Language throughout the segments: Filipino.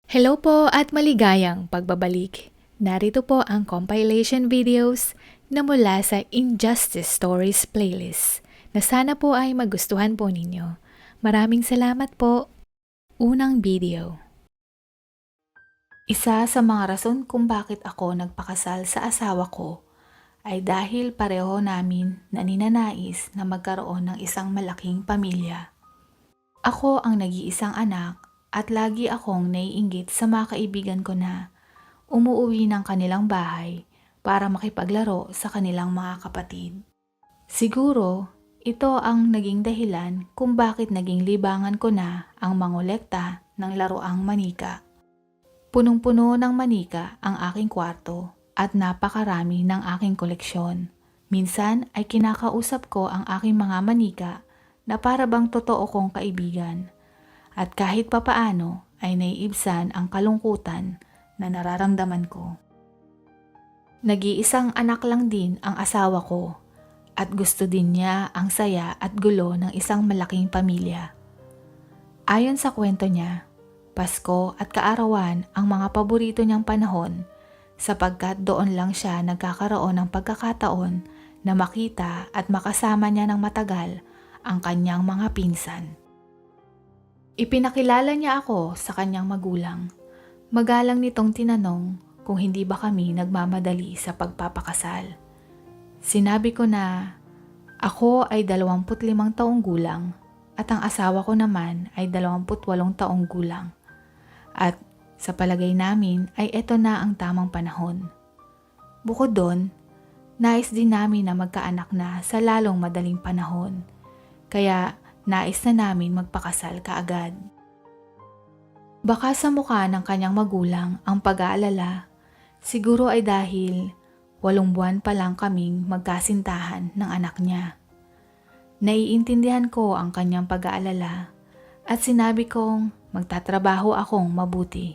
Hello po at maligayang pagbabalik. Narito po ang compilation videos na mula sa Injustice Stories playlist na sana po ay magustuhan po ninyo. Maraming salamat po. Unang video. Isa sa mga rason kung bakit ako nagpakasal sa asawa ko ay dahil pareho namin na ninanais na magkaroon ng isang malaking pamilya. Ako ang nag-iisang anak at lagi akong naiinggit sa mga kaibigan ko na umuuwi ng kanilang bahay para makipaglaro sa kanilang mga kapatid. Siguro, ito ang naging dahilan kung bakit naging libangan ko na ang mangolekta ng laruang manika. Punong-puno ng manika ang aking kwarto at napakarami ng aking koleksyon. Minsan ay kinakausap ko ang aking mga manika na para bang totoo kong kaibigan. At kahit papaano ay naiibsan ang kalungkutan na nararamdaman ko. Nag-iisang anak lang din ang asawa ko at gusto din niya ang saya at gulo ng isang malaking pamilya. Ayon sa kwento niya, Pasko at kaarawan ang mga paborito niyang panahon sapagkat doon lang siya nagkakaroon ng pagkakataon na makita at makasama niya ng matagal ang kanyang mga pinsan. Ipinakilala niya ako sa kanyang magulang. Magalang nitong tinanong kung hindi ba kami nagmamadali sa pagpapakasal. Sinabi ko na ako ay 25 taong gulang at ang asawa ko naman ay 28 taong gulang. At sa palagay namin ay eto na ang tamang panahon. Bukod doon, nais din namin na magkaanak na sa lalong madaling panahon. Kaya nais na namin magpakasal kaagad. Baka sa mukha ng kanyang magulang ang pag-aalala, siguro ay dahil 8 buwan pa lang kaming magkasintahan ng anak niya. Naiintindihan ko ang kanyang pag-aalala at sinabi kong magtatrabaho akong mabuti.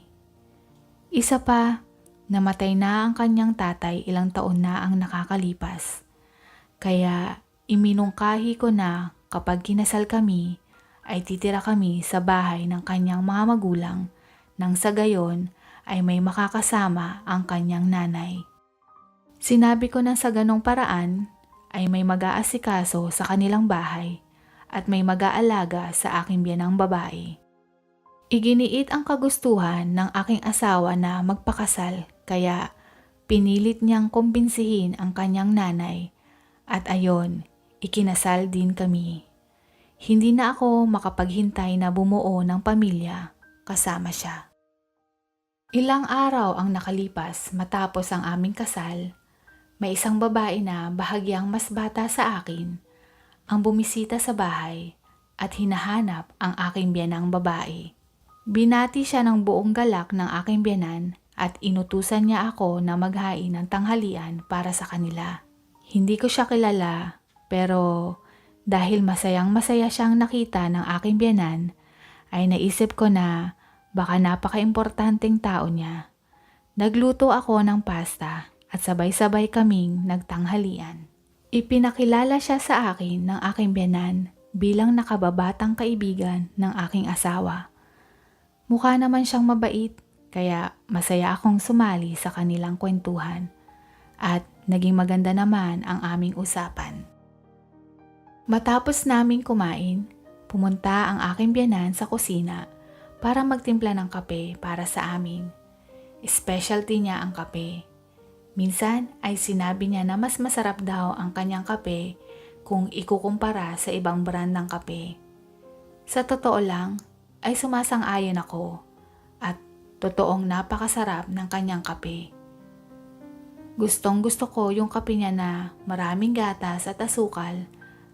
Isa pa, namatay na ang kanyang tatay ilang taon na ang nakakalipas. Kaya iminungkahi ko na kapag kinasal kami, ay titira kami sa bahay ng kanyang mga magulang nang sa gayon ay may makakasama ang kanyang nanay. Sinabi ko na sa ganong paraan ay may mag-aasikaso sa kanilang bahay at may mag-aalaga sa aking biyanang babae. Iginiit ang kagustuhan ng aking asawa na magpakasal kaya pinilit niyang kumbinsihin ang kanyang nanay at ayon, ikinasal din kami. Hindi na ako makapaghintay na bumuo ng pamilya kasama siya. Ilang araw ang nakalipas matapos ang aming kasal, may isang babae na bahagyang mas bata sa akin ang bumisita sa bahay at hinahanap ang aking biyanang babae. Binati siya ng buong galak ng aking biyanan at inutusan niya ako na maghain ng tanghalian para sa kanila. Hindi ko siya kilala pero dahil masayang-masaya siyang nakita ng aking biyanan, ay naisip ko na baka napaka-importanteng tao niya. Nagluto ako ng pasta at sabay-sabay kaming nagtanghalian. Ipinakilala siya sa akin ng aking biyanan bilang nakababatang kaibigan ng aking asawa. Mukha naman siyang mabait, kaya masaya akong sumali sa kanilang kwentuhan at naging maganda naman ang aming usapan. Matapos naming kumain, pumunta ang aking biyanan sa kusina para magtimpla ng kape para sa amin. Specialty niya ang kape. Minsan ay sinabi niya na mas masarap daw ang kanyang kape kung ikukumpara sa ibang brand ng kape. Sa totoo lang ay sumasang-ayon ako at totoong napakasarap ng kanyang kape. Gustong-gusto ko yung kape niya na maraming gatas at asukal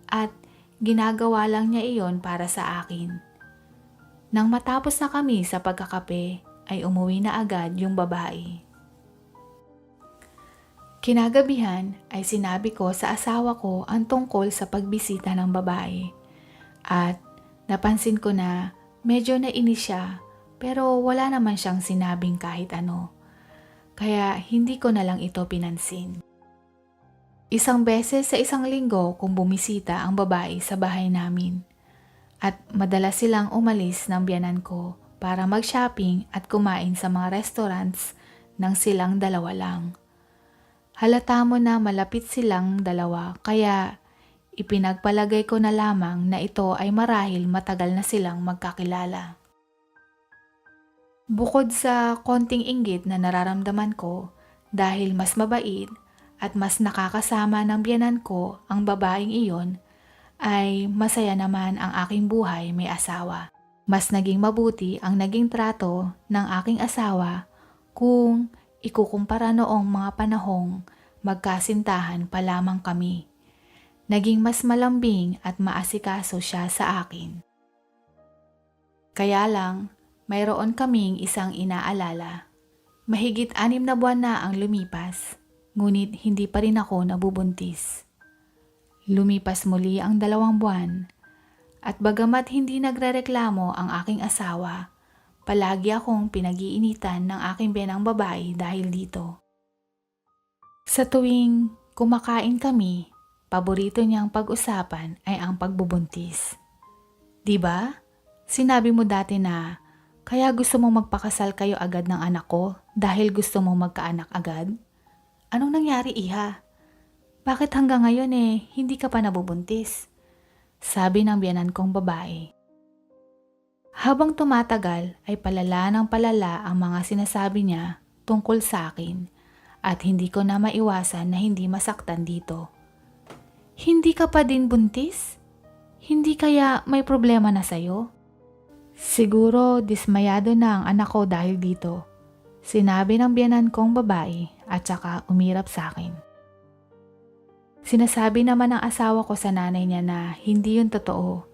at ginagawa lang niya iyon para sa akin. Nang matapos na kami sa pagkakape, ay umuwi na agad yung babae. Kinagabihan ay sinabi ko sa asawa ko ang tungkol sa pagbisita ng babae. At napansin ko na medyo nainis siya pero wala naman siyang sinabing kahit ano. Kaya hindi ko na lang ito pinansin. Isang beses sa isang linggo kung bumisita ang babae sa bahay namin. At madalas silang umalis ng biyanan ko para mag-shopping at kumain sa mga restaurants nang silang dalawa lang. Halata mo na malapit silang dalawa kaya ipinagpalagay ko na lamang na ito ay marahil matagal na silang magkakilala. Bukod sa konting inggit na nararamdaman ko dahil mas mabait at mas nakakasama ng biyenan ko ang babaeng iyon, ay masaya naman ang aking buhay may asawa. Mas naging mabuti ang naging trato ng aking asawa kung ikukumpara noong mga panahong magkasintahan pa lamang kami. Naging mas malambing at maasikaso siya sa akin. Kaya lang, mayroon kaming isang inaalala. Mahigit 6 na buwan na ang lumipas, ngunit hindi pa rin ako nabubuntis. Lumipas muli ang 2 buwan, at bagamat hindi nagrereklamo ang aking asawa, palagi akong pinag-iinitan ng aking biyenang babae dahil dito. Sa tuwing kumakain kami, paborito niyang pag-usapan ay ang pagbubuntis. Diba? Sinabi mo dati na kaya gusto mong magpakasal kayo agad ng anak ko dahil gusto mong magkaanak agad? Anong nangyari, iha? Bakit hanggang ngayon hindi ka pa nabubuntis? Sabi ng biyenan kong babae. Habang tumatagal ay palala ng palala ang mga sinasabi niya tungkol sa akin at hindi ko na maiwasan na hindi masaktan dito. Hindi ka pa din buntis? Hindi kaya may problema na sa'yo? Siguro dismayado na ang anak ko dahil dito. Sinabi ng biyenan kong babae at saka umirap sa akin. Sinasabi naman ng asawa ko sa nanay niya na hindi yun totoo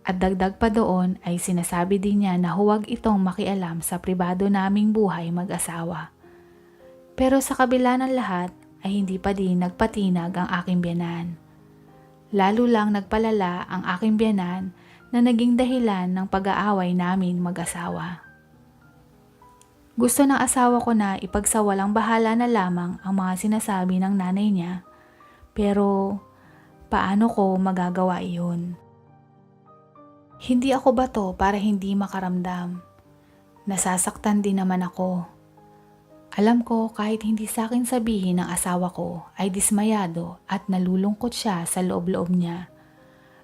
at dagdag pa doon ay sinasabi din niya na huwag itong makialam sa pribado naming buhay mag-asawa. Pero sa kabila ng lahat ay hindi pa din nagpatinag ang aking biyenan. Lalo lang nagpalala ang aking biyenan na naging dahilan ng pag-aaway namin mag-asawa. Gusto ng asawa ko na ipagsawalang bahala na lamang ang mga sinasabi ng nanay niya. Pero, paano ko magagawa iyon? Hindi ako bato para hindi makaramdam. Nasasaktan din naman ako. Alam ko kahit hindi sa akin sabihin ng asawa ko ay dismayado at nalulungkot siya sa loob-loob niya.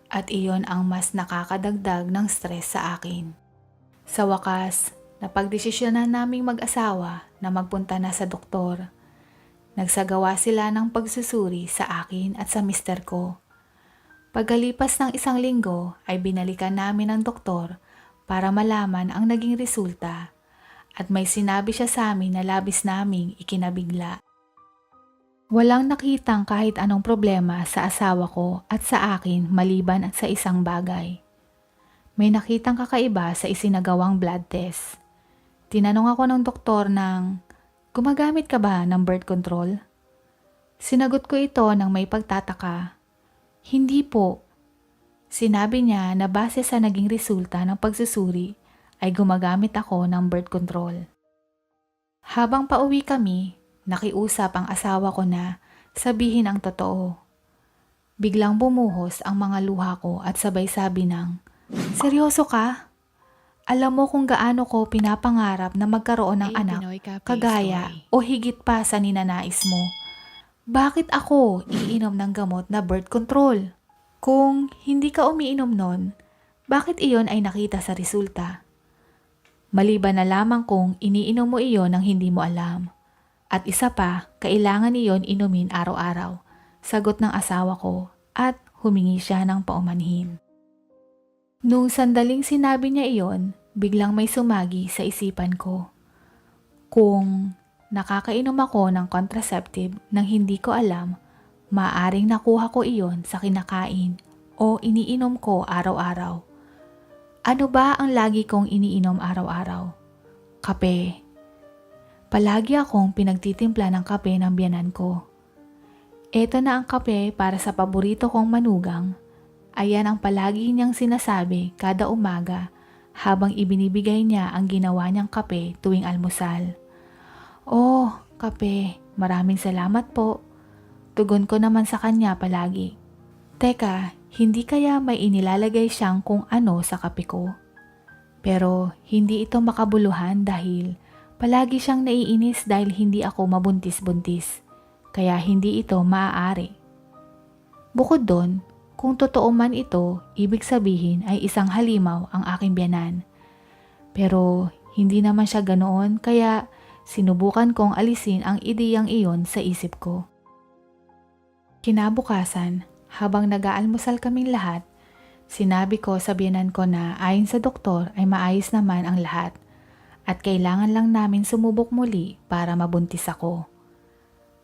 At iyon ang mas nakakadagdag ng stress sa akin. Sa wakas, napagdesisyonan naming mag-asawa na magpunta na sa doktor. Nagsagawa sila ng pagsusuri sa akin at sa mister ko. Pagkalipas ng 1 linggo ay binalikan namin ng doktor para malaman ang naging resulta at may sinabi siya sa amin na labis naming ikinabigla. Walang nakitang kahit anong problema sa asawa ko at sa akin maliban at sa isang bagay. May nakitang kakaiba sa isinagawang blood test. Tinanong ako ng doktor ng, gumagamit ka ba ng birth control? Sinagot ko ito ng may pagtataka. Hindi po. Sinabi niya na base sa naging resulta ng pagsusuri ay gumagamit ako ng birth control. Habang pauwi kami, nakiusap ang asawa ko na sabihin ang totoo. Biglang bumuhos ang mga luha ko at sabay sabi ng, seryoso ka? Alam mo kung gaano ko pinapangarap na magkaroon ng anak, kagaya o higit pa sa ninanais mo. Bakit ako iinom ng gamot na birth control? Kung hindi ka umiinom nun, bakit iyon ay nakita sa resulta? Maliban na lamang kung iniinom mo iyon nang hindi mo alam. At isa pa, kailangan iyon inumin araw-araw. Sagot ng asawa ko at humingi siya ng paumanhin. Nung sandaling sinabi niya iyon, biglang may sumagi sa isipan ko. Kung nakakainom ako ng contraceptive nang hindi ko alam, maaaring nakuha ko iyon sa kinakain o iniinom ko araw-araw. Ano ba ang lagi kong iniinom araw-araw? Kape. Palagi akong pinagtitimpla ng kape ng biyenan ko. Ito na ang kape para sa paborito kong manugang. Ayan ang palagi niyang sinasabi kada umaga habang ibinibigay niya ang ginawa niyang kape tuwing almusal. Oh, kape, maraming salamat po. Tugon ko naman sa kanya palagi. Teka, hindi kaya may inilalagay siyang kung ano sa kape ko? Pero hindi ito makabuluhan dahil palagi siyang naiinis dahil hindi ako mabuntis-buntis. Kaya hindi ito maaari. Bukod doon, kung totoo man ito, ibig sabihin ay isang halimaw ang aking biyanan. Pero hindi naman siya ganoon kaya sinubukan kong alisin ang ideyang iyon sa isip ko. Kinabukasan, habang nag-aalmusal kaming lahat, sinabi ko sa biyenan ko na ayon sa doktor ay maayos naman ang lahat at kailangan lang namin sumubok muli para mabuntis ako.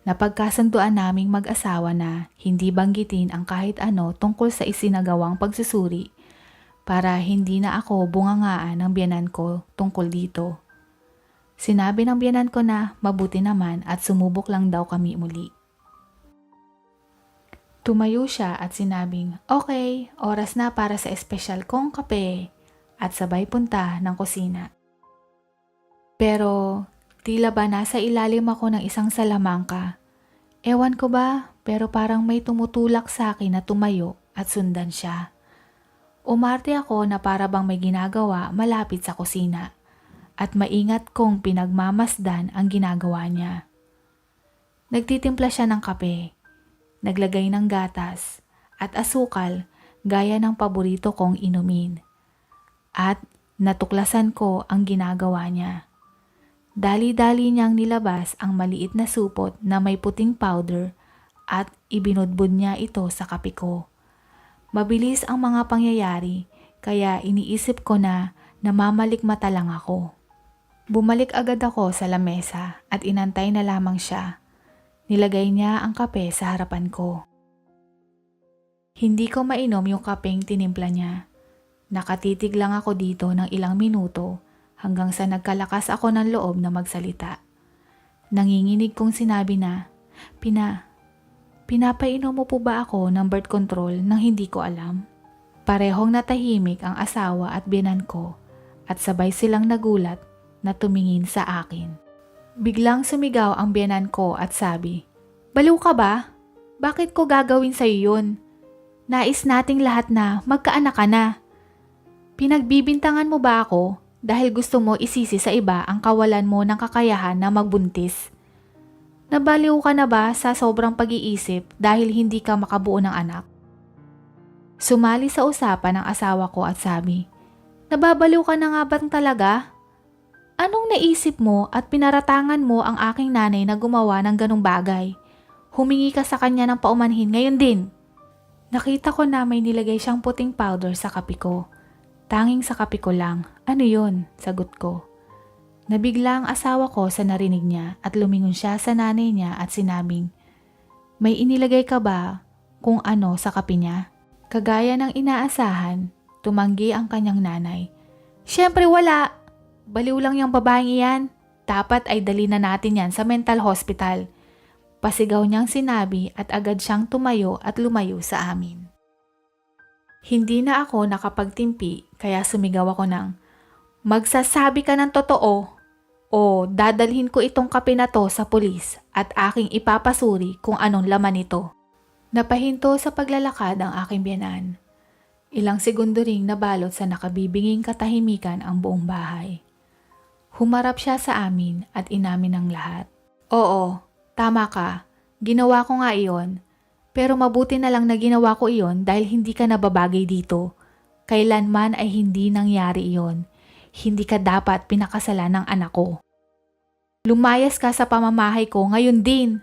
Napagkasunduan naming mag-asawa na hindi banggitin ang kahit ano tungkol sa isinagawang pagsusuri para hindi na ako bungangaan ng biyenan ko tungkol dito. Sinabi ng biyenan ko na mabuti naman at sumubok lang daw kami muli. Tumayo siya at sinabing, "Okay, oras na para sa espesyal kong kape," at sabay punta ng kusina. Pero tila ba nasa ilalim ako ng isang salamangka. Ewan ko ba, pero parang may tumutulak sa akin na tumayo at sundan siya. Umarte ako na para bang may ginagawa malapit sa kusina at maingat kong pinagmamasdan ang ginagawa niya. Nagtitimpla siya ng kape. Naglagay ng gatas at asukal gaya ng paborito kong inumin. At natuklasan ko ang ginagawa niya. Dali-dali niyang nilabas ang maliit na supot na may puting powder at ibinudbud niya ito sa kape ko. Mabilis ang mga pangyayari kaya iniisip ko na namamalikmata lang ako. Bumalik agad ako sa lamesa at inantay na lamang siya. Nilagay niya ang kape sa harapan ko. Hindi ko mainom yung kapeng tinimpla niya. Nakatitig lang ako dito ng ilang minuto hanggang sa nagkalakas ako ng loob na magsalita. Nanginginig kong sinabi na, Pinapainom mo po ba ako ng birth control nang hindi ko alam?" Parehong natahimik ang asawa at biyenan ko at sabay silang nagulat na tumingin sa akin. Biglang sumigaw ang biyenan ko at sabi, "Baliw ka ba? Bakit ko gagawin sa'yo yun? Nais nating lahat na magkaanak ka na. Pinagbibintangan mo ba ako dahil gusto mo isisi sa iba ang kawalan mo ng kakayahan na magbuntis? Nabaliw ka na ba sa sobrang pag-iisip dahil hindi ka makabuo ng anak?" Sumali sa usapan ang asawa ko at sabi, "Nababaliw ka na nga ba talaga? Anong naisip mo at pinaratangan mo ang aking nanay na gumawa ng ganong bagay? Humingi ka sa kanya ng paumanhin ngayon din." Nakita ko na may nilagay siyang puting powder sa kape ko. Tanging sa kape ko lang. "Ano yun?" sagot ko. Nabigla ang asawa ko sa narinig niya at lumingon siya sa nanay niya at sinabing, "May inilagay ka ba kung ano sa kape niya?" Kagaya ng inaasahan, tumanggi ang kanyang nanay. "Siyempre wala. Baliw lang yung babaeng iyan. Dapat ay dali na natin yan sa mental hospital." Pasigaw niyang sinabi at agad siyang tumayo at lumayo sa amin. Hindi na ako nakapagtimpi kaya sumigaw ako ng, "Magsasabi ka ng totoo o dadalhin ko itong kape na to sa pulis at aking ipapasuri kung anong laman nito." Napahinto sa paglalakad ang aking biyenan. Ilang segundo ring nabalot sa nakabibinging katahimikan ang buong bahay. Humarap siya sa amin at inamin ang lahat. "Oo, tama ka. Ginawa ko nga iyon. Pero mabuti na lang na ginawa ko iyon dahil hindi ka nababagay dito. Kailanman ay hindi nangyari iyon. Hindi ka dapat pinakasalan ng anak ko. Lumayas ka sa pamamahay ko ngayon din."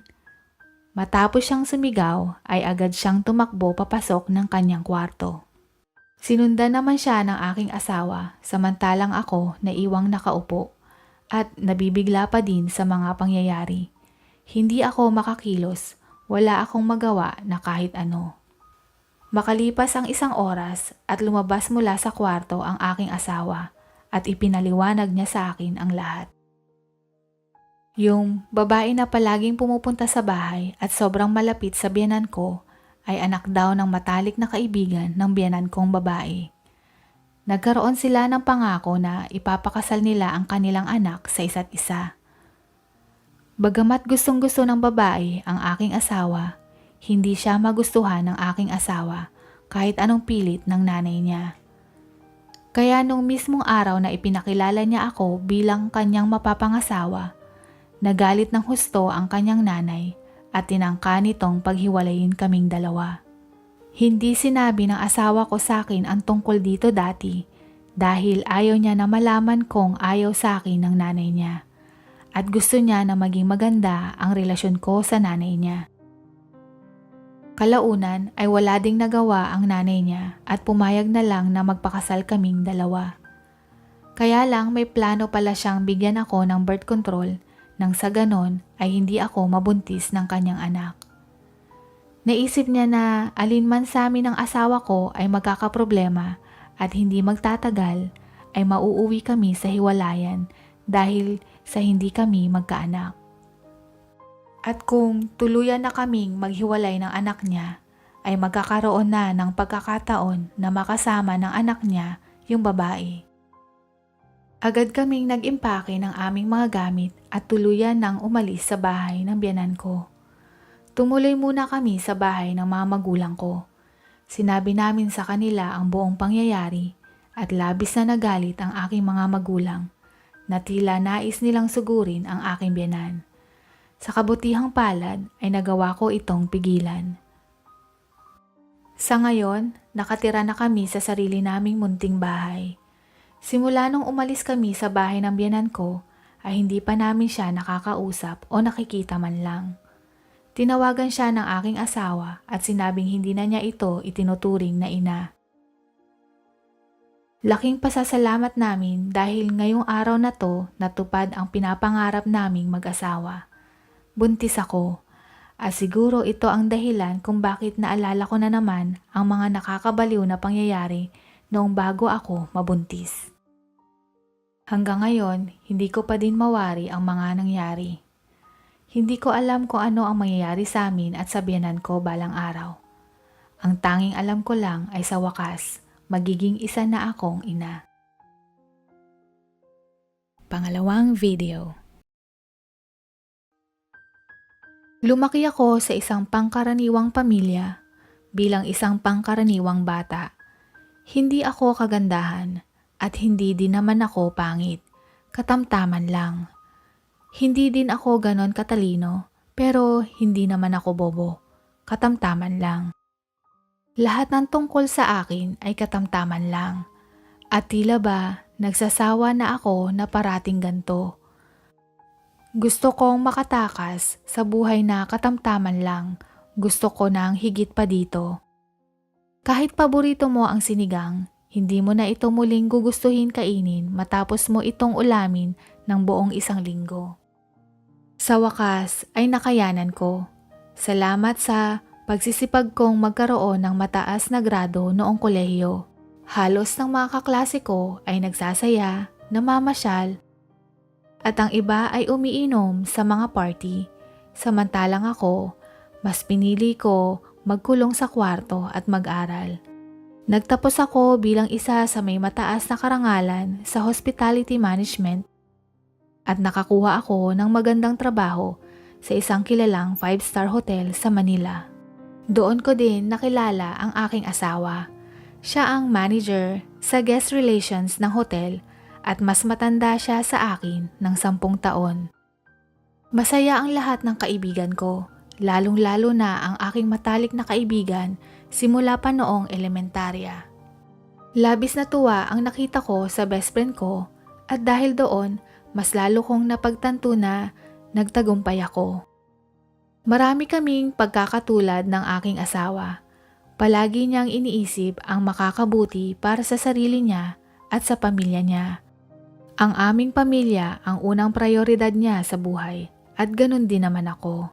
Matapos siyang sumigaw ay agad siyang tumakbo papasok ng kanyang kwarto. Sinundan naman siya ng aking asawa samantalang ako naiwang nakaupo at nabibigla pa din sa mga pangyayari. Hindi ako makakilos, wala akong magawa na kahit ano. Makalipas ang 1 oras at lumabas mula sa kwarto ang aking asawa at ipinaliwanag niya sa akin ang lahat. Yung babae na palaging pumupunta sa bahay at sobrang malapit sa biyenan ko ay anak daw ng matalik na kaibigan ng biyenan kong babae. Nagkaroon sila ng pangako na ipapakasal nila ang kanilang anak sa isa't isa. Bagamat gustong-gusto ng babae ang aking asawa, hindi siya magustuhan ng aking asawa kahit anong pilit ng nanay niya. Kaya nung mismong araw na ipinakilala niya ako bilang kanyang mapapangasawa, nagalit ng husto ang kanyang nanay at tinangka nitong paghiwalayin kaming dalawa. Hindi sinabi ng asawa ko sa akin ang tungkol dito dati dahil ayaw niya na malaman kong ayaw sa akin ng nanay niya at gusto niya na maging maganda ang relasyon ko sa nanay niya. Kalaunan ay wala ding nagawa ang nanay niya at pumayag na lang na magpakasal kaming dalawa. Kaya lang may plano pala siyang bigyan ako ng birth control nang sa ganon ay hindi ako mabuntis ng kanyang anak. Naisip niya na alinman sa amin ng asawa ko ay magkakaproblema at hindi magtatagal ay mauuwi kami sa hiwalayan dahil sa hindi kami magkaanak. At kung tuluyan na kaming maghiwalay ng anak niya, ay magkakaroon na ng pagkakataon na makasama ng anak niya yung babae. Agad kaming nag-impake ng aming mga gamit at tuluyan nang umalis sa bahay ng biyenan ko. Tumuloy muna kami sa bahay ng mga magulang ko. Sinabi namin sa kanila ang buong pangyayari at labis na nagalit ang aking mga magulang na tila nais nilang sugurin ang aking biyenan. Sa kabutihang palad ay nagawa ko itong pigilan. Sa ngayon, nakatira na kami sa sarili naming munting bahay. Simula nung umalis kami sa bahay ng biyenan ko ay hindi pa namin siya nakakausap o nakikita man lang. Tinawagan siya ng aking asawa at sinabing hindi na niya ito itinuturing na ina. Laking pasasalamat namin dahil ngayong araw na to natupad ang pinapangarap naming mag-asawa. Buntis ako at siguro ito ang dahilan kung bakit naalala ko na naman ang mga nakakabaliw na pangyayari noong bago ako mabuntis. Hanggang ngayon, hindi ko pa din mawari ang mga nangyari. Hindi ko alam kung ano ang mangyayari sa amin at sa biyenan ko balang araw. Ang tanging alam ko lang ay sa wakas, magiging isa na akong ina. Pangalawang video. Lumaki ako sa isang pangkaraniwang pamilya bilang isang pangkaraniwang bata. Hindi ako kagandahan at hindi din naman ako pangit, katamtaman lang. Hindi din ako ganon katalino, pero hindi naman ako bobo. Katamtaman lang. Lahat ng tungkol sa akin ay katamtaman lang. At tila ba, nagsasawa na ako na parating ganto. Gusto kong makatakas sa buhay na katamtaman lang. Gusto ko nang higit pa dito. Kahit paborito mo ang sinigang, hindi mo na ito muling gugustuhin kainin matapos mo itong ulamin ng buong isang linggo. Sa wakas ay nakayanan ko. Salamat sa pagsisipag kong magkaroon ng mataas na grado noong kolehiyo. Halos ng mga kaklase ko ay nagsasaya, namamasyal, at ang iba ay umiinom sa mga party. Samantalang ako, mas pinili ko magkulong sa kwarto at mag-aral. Nagtapos ako bilang isa sa may mataas na karangalan sa hospitality management at nakakuha ako ng magandang trabaho sa isang kilalang 5-star hotel sa Manila. Doon ko din nakilala ang aking asawa. Siya ang manager sa guest relations ng hotel at mas matanda siya sa akin ng 10 taon. Masaya ang lahat ng kaibigan ko, lalong-lalo na ang aking matalik na kaibigan simula pa noong elementarya. Labis na tuwa ang nakita ko sa best friend ko at dahil doon, mas lalo kong napagtanto na nagtagumpay ako. Marami kaming pagkakatulad ng aking asawa. Palagi niyang iniisip ang makakabuti para sa sarili niya at sa pamilya niya. Ang aming pamilya ang unang prioridad niya sa buhay at ganun din naman ako.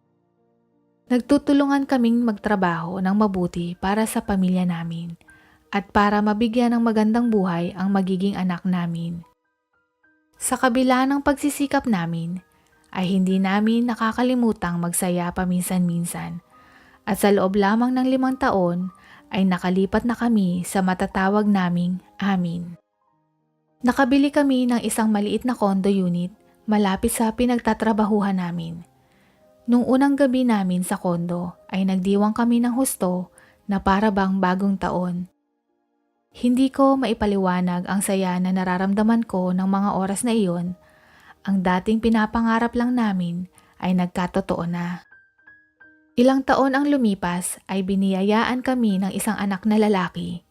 Nagtutulungan kaming magtrabaho ng mabuti para sa pamilya namin at para mabigyan ng magandang buhay ang magiging anak namin. Sa kabila ng pagsisikap namin, ay hindi namin nakakalimutang magsaya paminsan-minsan at sa loob lamang ng 5 taon ay nakalipat na kami sa matatawag naming amin. Nakabili kami ng isang maliit na condo unit malapit sa pinagtatrabahuhan namin. Nung unang gabi namin sa condo ay nagdiwang kami ng husto na para bang bagong taon. Hindi ko maipaliwanag ang saya na nararamdaman ko ng mga oras na iyon. Ang dating pinapangarap lang namin ay nagkatotoo na. Ilang taon ang lumipas ay biniyayaan kami ng isang anak na lalaki.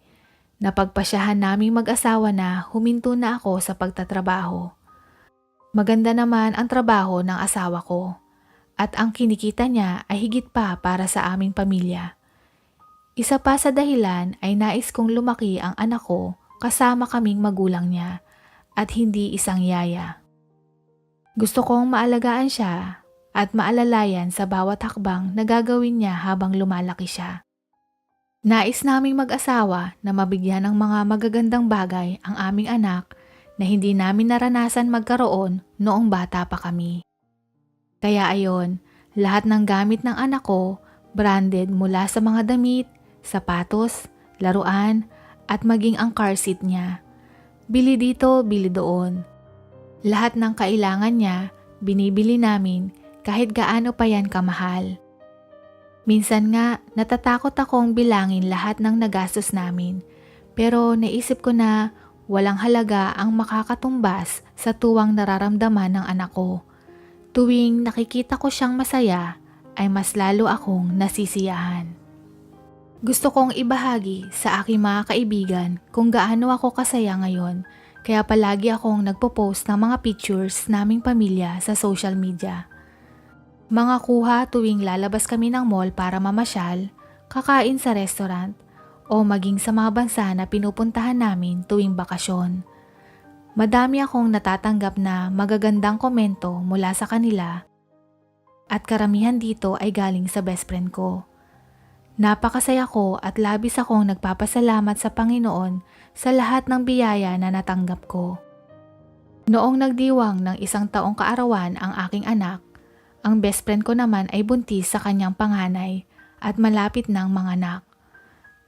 Napagpasyahan naming mag-asawa na huminto na ako sa pagtatrabaho. Maganda naman ang trabaho ng asawa ko at ang kinikita niya ay higit pa para sa aming pamilya. Isa pa sa dahilan ay nais kong lumaki ang anak ko kasama kaming magulang niya at hindi isang yaya. Gusto kong maalagaan siya at maalalayan sa bawat hakbang na gagawin niya habang lumalaki siya. Nais naming mag-asawa na mabigyan ng mga magagandang bagay ang aming anak na hindi namin naranasan magkaroon noong bata pa kami. Kaya ayon, lahat ng gamit ng anak ko branded mula sa mga damit, sapatos, laruan at maging ang car seat niya. Bili dito, bili doon. Lahat ng kailangan niya, binibili namin kahit gaano pa yan kamahal. Minsan nga, natatakot akong bilangin lahat ng nagastos namin, pero naisip ko na walang halaga ang makakatumbas sa tuwang nararamdaman ng anak ko. Tuwing nakikita ko siyang masaya, ay mas lalo akong nasisiyahan. Gusto kong ibahagi sa aking mga kaibigan kung gaano ako kasaya ngayon, kaya palagi akong nagpo-post ng mga pictures naming pamilya sa social media. Mga kuha tuwing lalabas kami ng mall para mamasyal, kakain sa restaurant, o maging sa mga bansa na pinupuntahan namin tuwing bakasyon. Madami akong natatanggap na magagandang komento mula sa kanila at karamihan dito ay galing sa best friend ko. Napakasaya ko at labis akong nagpapasalamat sa Panginoon sa lahat ng biyaya na natanggap ko. Noong nagdiwang ng 1 taong kaarawan ang aking anak, ang best friend ko naman ay buntis sa kanyang panganay at malapit ng manganak.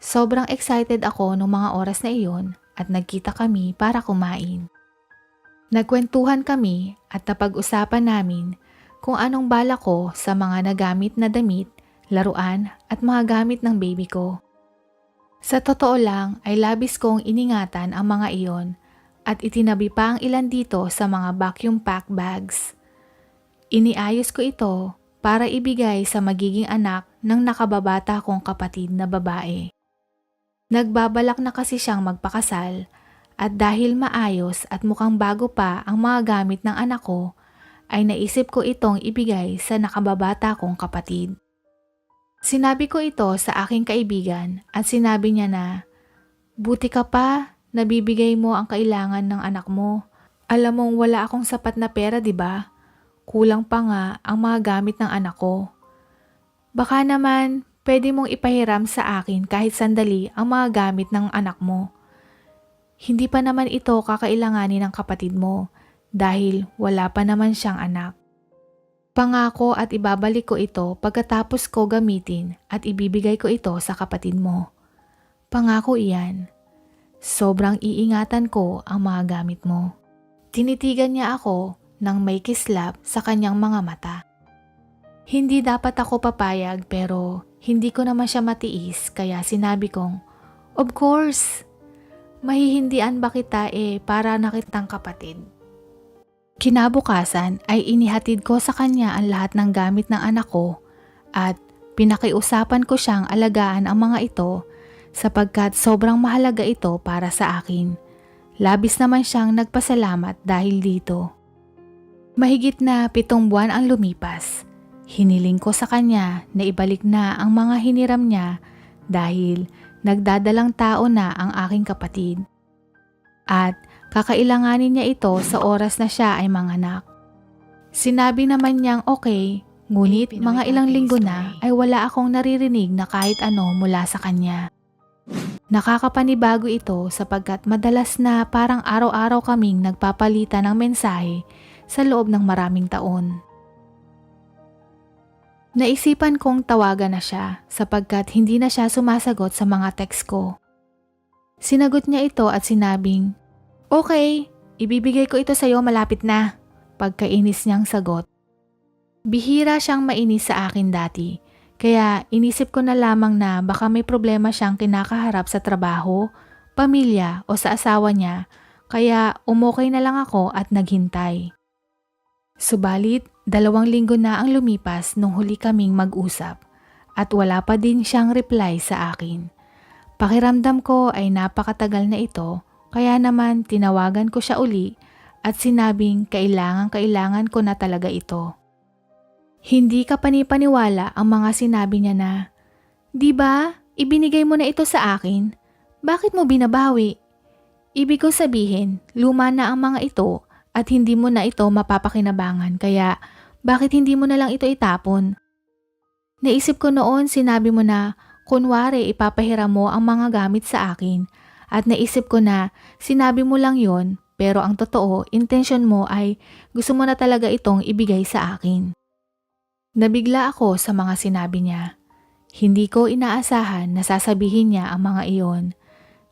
Sobrang excited ako noong mga oras na iyon at nagkita kami para kumain. Nagkwentuhan kami at napag-usapan namin kung anong bala ko sa mga nagamit na damit, laruan at mga gamit ng baby ko. Sa totoo lang ay labis kong iningatan ang mga iyon at itinabi pa ang ilan dito sa mga vacuum pack bags. Iniayos ko ito para ibigay sa magiging anak ng nakababata kong kapatid na babae. Nagbabalak na kasi siyang magpakasal at dahil maayos at mukhang bago pa ang mga gamit ng anak ko, ay naisip ko itong ibigay sa nakababata kong kapatid. Sinabi ko ito sa aking kaibigan at sinabi niya na, "Buti ka pa, nabibigay mo ang kailangan ng anak mo. Alam mong wala akong sapat na pera, di ba? Kulang pa nga ang mga gamit ng anak ko. Baka naman pwede mong ipahiram sa akin kahit sandali ang mga gamit ng anak mo. Hindi pa naman ito kakailanganin ng kapatid mo dahil wala pa naman siyang anak. Pangako at ibabalik ko ito pagkatapos ko gamitin at ibibigay ko ito sa kapatid mo. Pangako iyan. Sobrang iingatan ko ang mga gamit mo." Tinitigan niya ako nang may kislap sa kanyang mga mata. Hindi dapat ako papayag pero hindi ko naman siya matiis kaya sinabi kong, "Of course! Mahihindian ba kita para nakitang kapatid?" Kinabukasan ay inihatid ko sa kanya ang lahat ng gamit ng anak ko at pinakiusapan ko siyang alagaan ang mga ito sapagkat sobrang mahalaga ito para sa akin. Labis naman siyang nagpasalamat dahil dito. Mahigit na 7 buwan ang lumipas. Hiniling ko sa kanya na ibalik na ang mga hiniram niya dahil nagdadalang tao na ang aking kapatid. At kakailanganin niya ito sa oras na siya ay manganak. Sinabi naman niyang okay, ngunit mga ilang linggo na ay wala akong naririnig na kahit ano mula sa kanya. Nakakapanibago ito sapagkat madalas na parang araw-araw kaming nagpapalitan ng mensahe sa loob ng maraming taon. Naisipan kong tawagan na siya sapagkat hindi na siya sumasagot sa mga text ko. Sinagot niya ito at sinabing, "Okay, ibibigay ko ito sa iyo malapit na." Pagkainis niyang sagot. Bihira siyang mainis sa akin dati, kaya inisip ko na lamang na baka may problema siyang kinakaharap sa trabaho, pamilya o sa asawa niya, kaya umokay na lang ako at naghintay. Subalit, 2 linggo na ang lumipas nung huli kaming mag-usap at wala pa din siyang reply sa akin. Pakiramdam ko ay napakatagal na ito, kaya naman tinawagan ko siya uli at sinabing kailangan ko na talaga ito. Hindi ka panipaniwala ang mga sinabi niya na, "Di ba, ibinigay mo na ito sa akin? Bakit mo binabawi?" Ibig ko sabihin, luma na ang mga ito at hindi mo na ito mapapakinabangan, kaya bakit hindi mo na lang ito itapon? Naisip ko noon sinabi mo na kunwari ipapahiram mo ang mga gamit sa akin at naisip ko na sinabi mo lang yon, pero ang totoo, intensyon mo ay gusto mo na talaga itong ibigay sa akin. Nabigla ako sa mga sinabi niya. Hindi ko inaasahan na sasabihin niya ang mga iyon,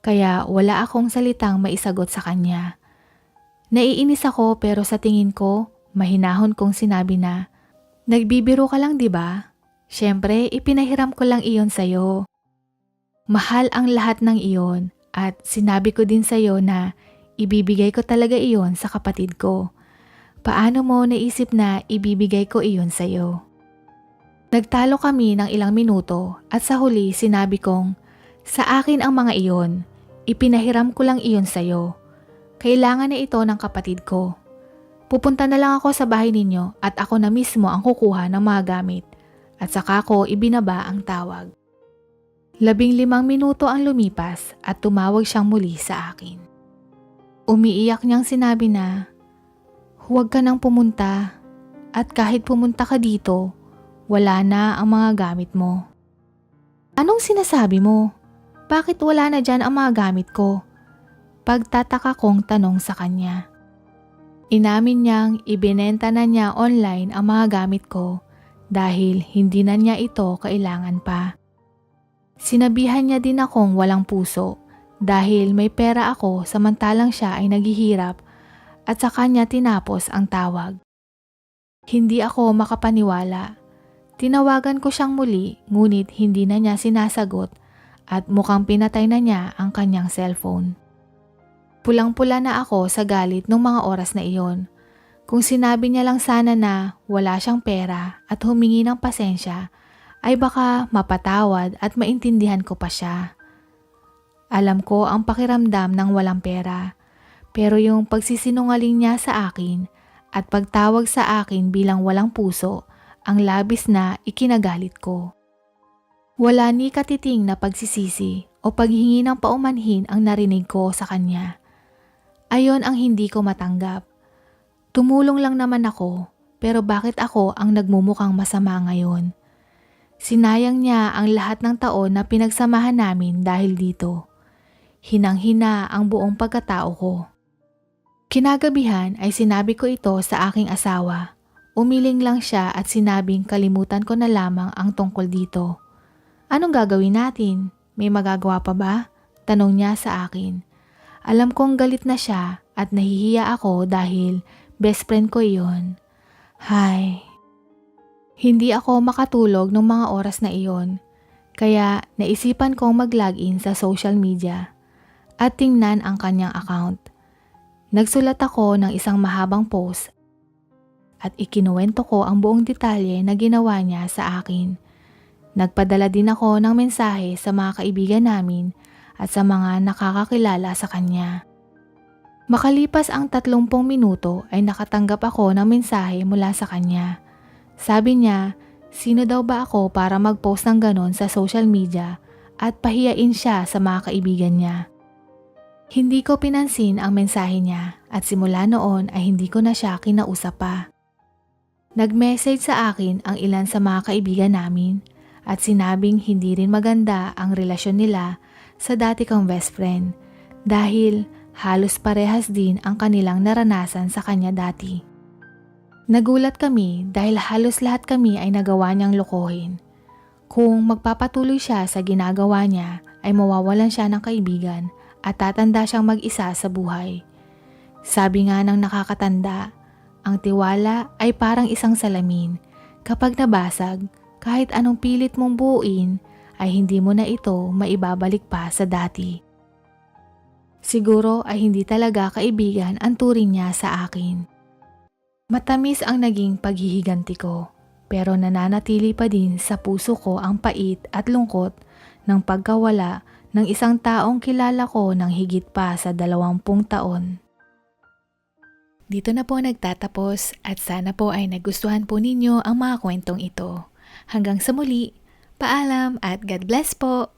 kaya wala akong salitang maisagot sa kanya. Naiinis ako pero sa tingin ko, mahinahon kong sinabi na, "Nagbibiro ka lang, di ba? Siyempre, ipinahiram ko lang iyon sa'yo. Mahal ang lahat ng iyon at sinabi ko din sa'yo na ibibigay ko talaga iyon sa kapatid ko. Paano mo naisip na ibibigay ko iyon sa'yo?" Nagtalo kami ng ilang minuto at sa huli sinabi kong, "Sa akin ang mga iyon. Ipinahiram ko lang iyon sa'yo. Kailangan na ito ng kapatid ko. Pupunta na lang ako sa bahay ninyo at ako na mismo ang kukuha ng mga gamit." At saka ko ibinaba ang tawag. 15 minuto ang lumipas at tumawag siyang muli sa akin. Umiiyak niyang sinabi na, "Huwag ka nang pumunta at kahit pumunta ka dito, wala na ang mga gamit mo." "Anong sinasabi mo? Bakit wala na dyan ang mga gamit ko?" Pagtataka kong tanong sa kanya. Inamin niyang ibinenta na niya online ang mga gamit ko dahil hindi na niya ito kailangan pa. Sinabihan niya din akong walang puso dahil may pera ako samantalang siya ay naghihirap at sa kanya tinapos ang tawag. Hindi ako makapaniwala. Tinawagan ko siyang muli ngunit hindi na niya sinasagot at mukhang pinatay na niya ang kanyang cellphone. Pulang-pula na ako sa galit nung mga oras na iyon. Kung sinabi niya lang sana na wala siyang pera at humingi ng pasensya, ay baka mapatawad at maintindihan ko pa siya. Alam ko ang pakiramdam ng walang pera, pero yung pagsisinungaling niya sa akin at pagtawag sa akin bilang walang puso, ang labis na ikinagalit ko. Wala ni katiting na pagsisisi o paghingi ng paumanhin ang narinig ko sa kanya. Ayon ang hindi ko matanggap. Tumulong lang naman ako, pero bakit ako ang nagmumukhang masama ngayon? Sinayang niya ang lahat ng taon na pinagsamahan namin dahil dito. Hinang-hina ang buong pagkatao ko. Kinagabihan ay sinabi ko ito sa aking asawa. Umiling lang siya at sinabing kalimutan ko na lamang ang tungkol dito. "Anong gagawin natin? May magagawa pa ba?" Tanong niya sa akin. Alam kong galit na siya at nahihiya ako dahil best friend ko iyon. Hay. Hindi ako makatulog ng mga oras na iyon, kaya naisipan kong mag-login sa social media at tingnan ang kanyang account. Nagsulat ako ng isang mahabang post at ikinuwento ko ang buong detalye na ginawa niya sa akin. Nagpadala din ako ng mensahe sa mga kaibigan namin at sa mga nakakakilala sa kanya. Makalipas ang 30 minuto ay nakatanggap ako ng mensahe mula sa kanya. Sabi niya, sino daw ba ako para mag-post ng ganon sa social media at pahiyain siya sa mga kaibigan niya. Hindi ko pinansin ang mensahe niya at simula noon ay hindi ko na siya kinausap pa. Nag-message sa akin ang ilan sa mga kaibigan namin at sinabing hindi rin maganda ang relasyon nila sa dati kong best friend dahil halos parehas din ang kanilang naranasan sa kanya dati. Nagulat kami dahil halos lahat kami ay nagawa niyang lokohin. Kung magpapatuloy siya sa ginagawa niya ay mawawalan siya ng kaibigan at tatanda siyang mag-isa sa buhay. Sabi nga ng nakakatanda, ang tiwala ay parang isang salamin. Kapag nabasag, kahit anong pilit mong buuin ay hindi mo na ito maibabalik pa sa dati. Siguro ay hindi talaga kaibigan ang turing niya sa akin. Matamis ang naging paghihiganti ko, pero nananatili pa din sa puso ko ang pait at lungkot ng pagkawala ng isang taong kilala ko ng higit pa sa 20 taon. Dito na po nagtatapos at sana po ay nagustuhan po ninyo ang mga kwentong ito. Hanggang sa muli, paalam at God bless po!